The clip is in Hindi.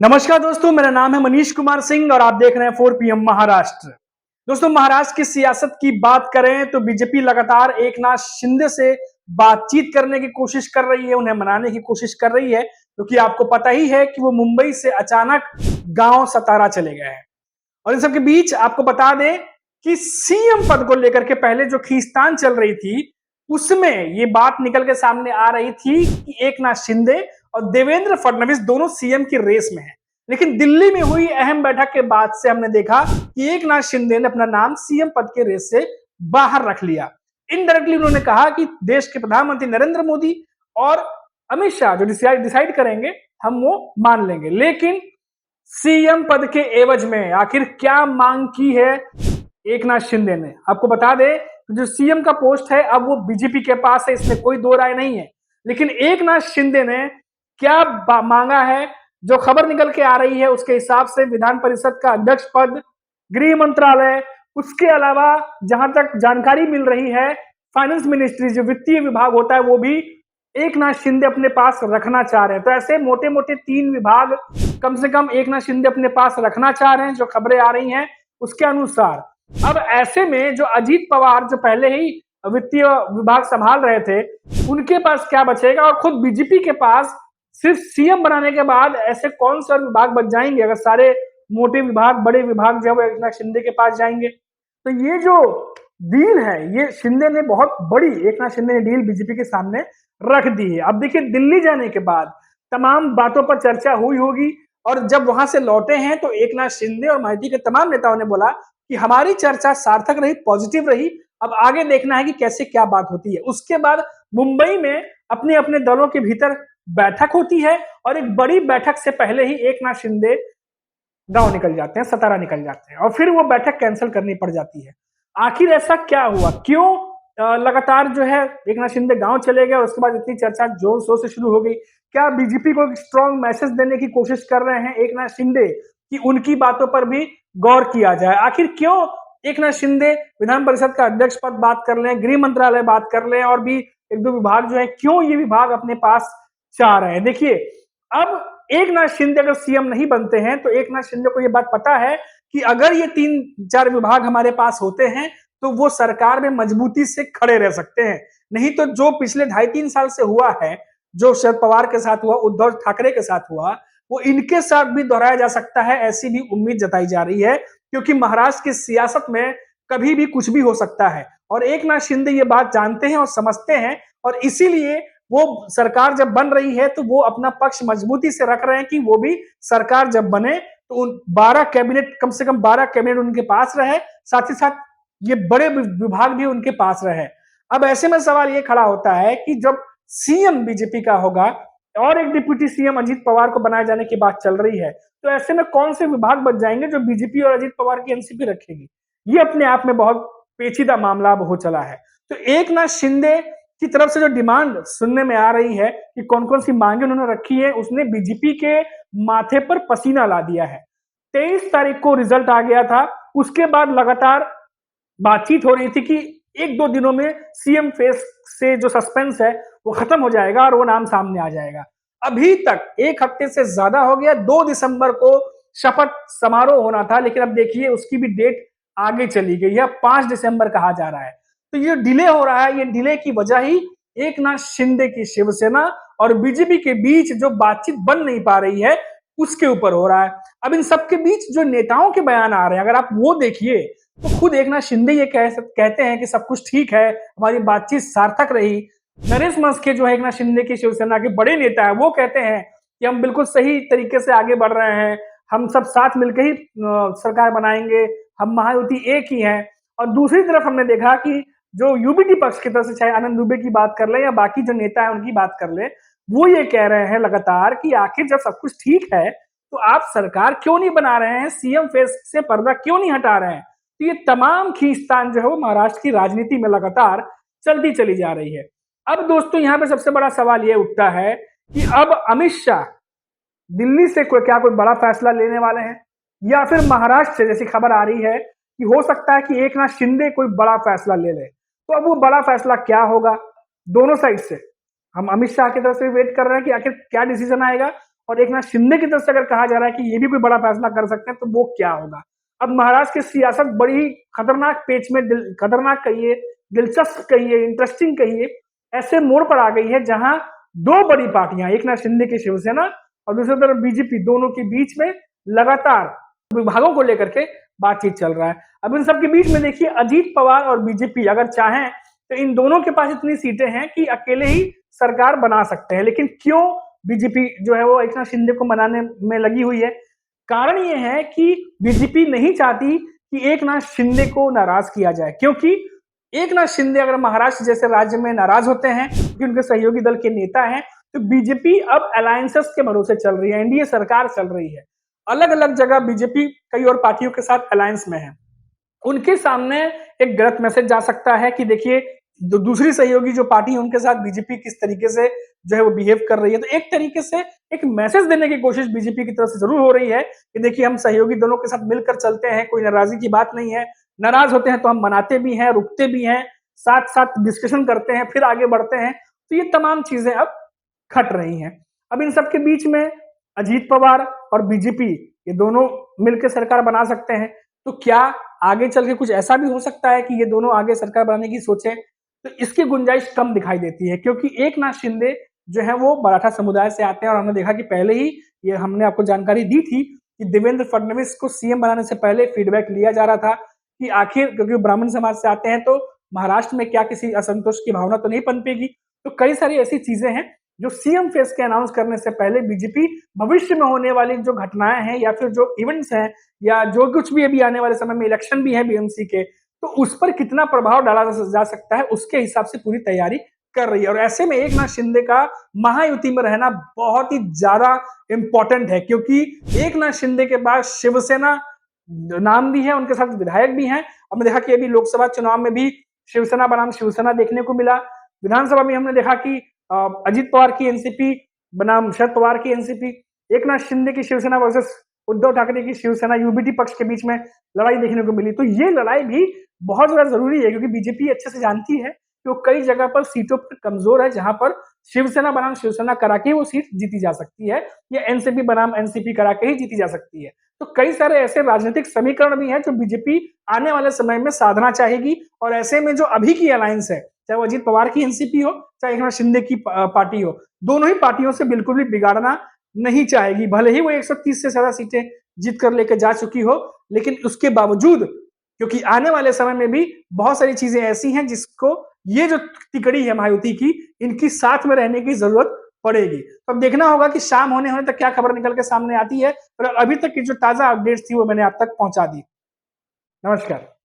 नमस्कार दोस्तों, मेरा नाम है मनीष कुमार सिंह और आप देख रहे हैं 4 PM महाराष्ट्र। दोस्तों, महाराष्ट्र की सियासत की बात करें तो बीजेपी लगातार एकनाथ शिंदे से बातचीत करने की कोशिश कर रही है, उन्हें मनाने की कोशिश कर रही है, क्योंकि आपको पता ही है कि वो मुंबई से अचानक गांव सतारा चले गए हैं। और इन सबके बीच आपको बता दें कि सीएम पद को लेकर के पहले जो खींचतान चल रही थी, उसमें ये बात निकल के सामने आ रही थी कि एकनाथ शिंदे और देवेंद्र फडणवीस दोनों सीएम की रेस में हैं। लेकिन दिल्ली में हुई अहम बैठक के बाद से हमने देखा कि एकनाथ शिंदे ने अपना नाम सीएम पद के रेस से बाहर रख लिया। इनडायरेक्टली उन्होंने कहा कि देश के प्रधानमंत्री नरेंद्र मोदी और अमित शाह जो डिसाइड करेंगे हम वो मान लेंगे। लेकिन सीएम पद के एवज में आखिर क्या मांग की है एकनाथ शिंदे ने? आपको बता दें, जो सीएम का पोस्ट है अब वो बीजेपी के पास है, इसमें कोई दो राय नहीं है। लेकिन एकनाथ शिंदे ने क्या मांगा है, जो खबर निकल के आ रही है उसके हिसाब से विधान परिषद का अध्यक्ष पद, गृह मंत्रालय, उसके अलावा जहां तक जानकारी मिल रही है फाइनेंस मिनिस्ट्री जो वित्तीय विभाग होता है वो भी एकनाथ शिंदे अपने पास रखना चाह रहे हैं। तो ऐसे मोटे मोटे 3 विभाग कम से कम एकनाथ शिंदे अपने पास रखना चाह रहे हैं, जो खबरें आ रही हैं उसके अनुसार। अब ऐसे में जो अजीत पवार जो पहले ही वित्तीय विभाग संभाल रहे थे, उनके पास क्या बचेगा? और खुद बीजेपी के पास सिर्फ सीएम बनाने के बाद ऐसे कौन से और विभाग बच जाएंगे अगर सारे मोटे विभाग, बड़े विभाग जो है एकनाथ शिंदे के पास जाएंगे? तो ये जो डील है, ये शिंदे ने बहुत बड़ी, एकनाथ शिंदे ने डील बीजेपी के सामने रख दी है। अब देखिए, दिल्ली जाने के बाद तमाम बातों पर चर्चा हुई होगी और जब वहां से लौटे हैं तो एकनाथ शिंदे और माइती के तमाम नेताओं ने बोला कि हमारी चर्चा सार्थक रही, पॉजिटिव रही, अब आगे देखना है कि कैसे क्या बात होती है। उसके बाद मुंबई में अपने अपने दलों के भीतर बैठक होती है और एक बड़ी बैठक से पहले ही एकनाथ शिंदे गांव निकल जाते हैं, सतारा निकल जाते हैं और फिर वो बैठक कैंसिल करनी पड़ जाती है। आखिर ऐसा क्या हुआ? क्यों लगातार जो है एकनाथ शिंदे गांव चले गए और उसके बाद इतनी चर्चा जोर शोर से शुरू हो गई? क्या बीजेपी को एक स्ट्रॉन्ग मैसेज देने की कोशिश कर रहे हैं एकनाथ शिंदे कि उनकी बातों पर भी गौर किया जाए? आखिर क्यों एकनाथ शिंदे विधान परिषद का अध्यक्ष पद बात कर लें, गृह मंत्रालय बात कर लें और भी एक दो विभाग जो है, क्यों ये विभाग अपने पास चाह रहे हैं? देखिए, अब एकनाथ शिंदे अगर सीएम नहीं बनते हैं तो एकनाथ शिंदे को ये बात पता है कि अगर ये 3-4 विभाग हमारे पास होते हैं तो वो सरकार में मजबूती से खड़े रह सकते हैं। नहीं तो जो पिछले 2.5-3 साल से हुआ है, जो शरद पवार के साथ हुआ, उद्धव ठाकरे के साथ हुआ, वो इनके साथ भी दोहराया जा सकता है, ऐसी भी उम्मीद जताई जा रही है। क्योंकि महाराष्ट्र की सियासत में कभी भी कुछ भी हो सकता है और एकनाथ शिंदे ये बात जानते हैं और समझते हैं और इसीलिए वो सरकार जब बन रही है तो वो अपना पक्ष मजबूती से रख रहे हैं कि वो भी सरकार जब बने तो उन 12 कैबिनेट, कम से कम 12 कैबिनेट उनके पास रहे, साथ ही साथ ये बड़े विभाग भी उनके पास रहे। अब ऐसे में सवाल ये खड़ा होता है कि जब सीएम बीजेपी का होगा और एक डिप्टी सीएम अजीत पवार को बनाए जाने की बात चल रही है, तो ऐसे में कौन से विभाग बच जाएंगे जो बीजेपी और अजीत पवार की एनसीपी रखेगी? ये अपने आप में बहुत पेचीदा मामला अब हो चला है। तो एकनाथ शिंदे की तरफ से जो डिमांड सुनने में आ रही है कि कौन कौन सी मांगे उन्होंने रखी है, उसने बीजेपी के माथे पर पसीना ला दिया है। 23 तारीख को रिजल्ट आ गया था, उसके बाद लगातार बातचीत हो रही थी कि 1-2 दिनों में सीएम फेस से जो सस्पेंस है वो खत्म हो जाएगा और वो नाम सामने आ जाएगा। अभी तक 1 हफ्ते से ज्यादा हो गया, 2 दिसंबर को शपथ समारोह होना था, लेकिन अब देखिए उसकी भी डेट आगे चली गई है, 5 दिसंबर कहा जा रहा है। तो ये डिले हो रहा है, ये डिले की वजह ही एकनाथ शिंदे की शिवसेना और बीजेपी के बीच जो बातचीत बन नहीं पा रही है उसके ऊपर हो रहा है। अब इन सबके बीच जो नेताओं के बयान आ रहे हैं, अगर आप वो देखिए तो खुद एकनाथ शिंदे ये कहते हैं कि सब कुछ ठीक है, हमारी बातचीत सार्थक रही। नरेश मस्के जो है एकनाथ शिंदे की शिवसेना के बड़े नेता है, वो कहते हैं कि हम बिल्कुल सही तरीके से आगे बढ़ रहे हैं, हम सब साथ मिलकर ही सरकार बनाएंगे, हम महायुति एक ही है। और दूसरी तरफ हमने देखा कि जो यूबीटी पक्ष की तरफ से, चाहे आनंद दुबे की बात कर ले या बाकी जो नेता है उनकी बात कर ले, वो ये कह रहे हैं लगातार कि आखिर जब सब कुछ ठीक है तो आप सरकार क्यों नहीं बना रहे हैं, सीएम फेस से पर्दा क्यों नहीं हटा रहे हैं? तो ये तमाम खींचतान जो है वो महाराष्ट्र की राजनीति में लगातार चलती चली जा रही है। अब दोस्तों, यहाँ पे सबसे बड़ा सवाल ये उठता है कि अब अमित शाह दिल्ली से क्या कोई बड़ा फैसला लेने वाले हैं या फिर महाराष्ट्र से, जैसी खबर आ रही है कि हो सकता है कि एकनाथ शिंदे कोई बड़ा फैसला ले ले। तो अब वो बड़ा फैसला क्या होगा? दोनों साइड से हम अमित शाह की तरफ से वेट कर रहे हैं कि आखिर क्या डिसीजन आएगा और एकनाथ शिंदे की तरफ से अगर कहा जा रहा है कि ये भी कोई बड़ा फैसला कर सकते हैं, तो वो क्या होगा? अब महाराष्ट्र की सियासत बड़ी खतरनाक पेच में, खतरनाक कहिए, दिलचस्प कहिए, इंटरेस्टिंग कहिए, ऐसे मोड़ पर आ गई है जहां दो बड़ी पार्टियां, एकनाथ शिंदे की शिवसेना और दूसरी तरफ बीजेपी, दोनों के बीच में लगातार विभागों को लेकर के बातचीत चल रहा है। अब इन सब के बीच में देखिए, अजीत पवार और बीजेपी अगर चाहें तो इन दोनों के पास इतनी सीटें हैं कि अकेले ही सरकार बना सकते हैं। लेकिन क्यों बीजेपी जो है वो एकनाथ शिंदे को मनाने में लगी हुई है? कारण ये है कि बीजेपी नहीं चाहती कि एकनाथ शिंदे को नाराज किया जाए, क्योंकि एकनाथ शिंदे अगर महाराष्ट्र जैसे राज्य में नाराज होते हैं क्योंकि उनके सहयोगी दल के नेता हैं, तो बीजेपी अब अलायंसेस के भरोसे चल रही है, एनडीए सरकार चल रही है। अलग अलग जगह बीजेपी कई और पार्टियों के साथ अलायंस में है। उनके सामने एक गलत मैसेज जा सकता है कि देखिए दूसरी सहयोगी जो पार्टी है उनके साथ बीजेपी किस तरीके से जो है वो बिहेव कर रही है। तो एक तरीके से एक मैसेज देने की कोशिश बीजेपी की तरफ से जरूर हो रही है कि देखिए हम सहयोगी दोनों के साथ मिलकर चलते हैं, कोई नाराजगी की बात नहीं है। नाराज होते हैं तो हम मनाते भी हैं, रुकते भी हैं, साथ साथ डिस्कशन करते हैं, फिर आगे बढ़ते हैं। तो ये तमाम चीजें अब खट रही हैं। अब इन सबके बीच में अजीत पवार और बीजेपी ये दोनों मिलकर सरकार बना सकते हैं। तो क्या आगे चल के कुछ ऐसा भी हो सकता है कि ये दोनों आगे सरकार बनाने की सोचें? तो इसकी गुंजाइश कम दिखाई देती है, क्योंकि एकनाथ शिंदे जो है वो मराठा समुदाय से आते हैं और हमने देखा कि पहले ही ये हमने आपको जानकारी दी थी कि देवेंद्र फडणवीस को सीएम बनाने से पहले फीडबैक लिया जा रहा था कि आखिर क्योंकि ब्राह्मण समाज से आते हैं तो महाराष्ट्र में क्या किसी असंतोष की भावना तो नहीं पनपेगी। तो कई सारी ऐसी चीजें हैं जो सीएम फेस के अनाउंस करने से पहले बीजेपी भविष्य में होने वाली जो घटनाएं हैं या फिर जो इवेंट्स हैं या जो कुछ भी अभी आने वाले समय में इलेक्शन भी है बीएमसी के, तो उस पर कितना प्रभाव डाला जा सकता है उसके हिसाब से पूरी तैयारी कर रही है। और ऐसे में एकनाथ शिंदे का महायुति में रहना बहुत ही ज्यादा इंपॉर्टेंट है, क्योंकि एकनाथ शिंदे के पास शिवसेना नाम भी है, उनके साथ विधायक भी हैं। हमने देखा कि अभी लोकसभा चुनाव में भी शिवसेना बनाम शिवसेना देखने को मिला। विधानसभा में हमने देखा कि अजीत पवार की एनसीपी बनाम शरद पवार की एनसीपी, एकनाथ शिंदे की शिवसेना वर्सेस उद्धव ठाकरे की शिवसेना यूबीटी पक्ष के बीच में लड़ाई देखने को मिली। तो ये लड़ाई भी बहुत ज्यादा जरूरी है, क्योंकि बीजेपी अच्छे से जानती है कि वो कई जगह पर सीटों पर कमजोर है, जहां पर शिवसेना बनाम शिवसेना करा के वो सीट जीती जा सकती है या एनसीपी बनाम एनसीपी करा के ही जीती जा सकती है। तो कई सारे ऐसे राजनीतिक समीकरण भी हैं जो बीजेपी आने वाले समय में साधना चाहेगी। और ऐसे में जो अभी की अलायंस है, चाहे वो अजीत पवार की एनसीपी हो चाहे एकनाथ शिंदे की पार्टी हो, दोनों ही पार्टियों से बिल्कुल भी बिगाड़ना नहीं चाहेगी। भले ही वो 130 से ज्यादा सीटें जीत कर लेकर जा चुकी हो, लेकिन उसके बावजूद क्योंकि आने वाले समय में भी बहुत सारी चीजें ऐसी हैं जिसको ये जो तिकड़ी है महायुति की, इनकी साथ में रहने की जरूरत पड़ेगी। तो अब देखना होगा कि शाम होने होने तक क्या खबर निकल के सामने आती है। और अभी तक की जो ताजा अपडेट्स थी वो मैंने आप तक पहुंचा दी। नमस्कार।